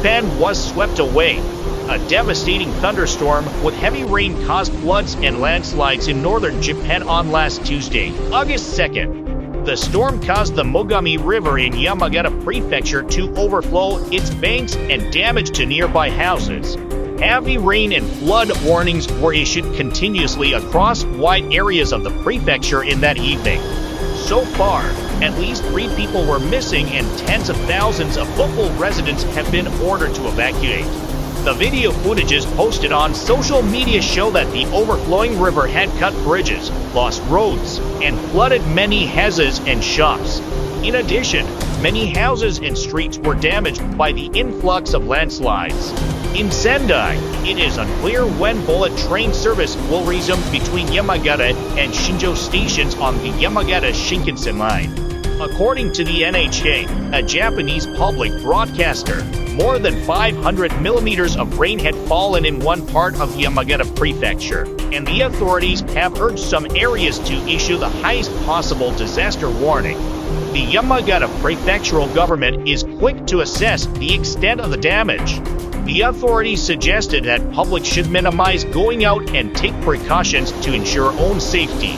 Japan was swept away. A devastating thunderstorm with heavy rain caused floods and landslides in northern Japan on last Tuesday, August 2nd. The storm caused the Mogami River in Yamagata Prefecture to overflow its banks and damage to nearby houses. Heavy rain and flood warnings were issued continuously across wide areas of the prefecture in that evening. So far, at least 3 people were missing and tens of thousands of local residents have been ordered to evacuate. The video footages posted on social media show that the overflowing river had cut bridges, lost roads, and flooded many houses and shops. In addition, many houses and streets were damaged by the influx of landslides. In Sendai, it is unclear when bullet train service will resume between Yamagata and Shinjo stations on the Yamagata Shinkansen line. According to the NHK, a Japanese public broadcaster, more than 500 millimeters of rain had fallen in one part of Yamagata Prefecture, and the authorities have urged some areas to issue the highest possible disaster warning. The Yamagata prefectural government is quick to assess the extent of the damage. The authorities suggested that public should minimize going out and take precautions to ensure own safety.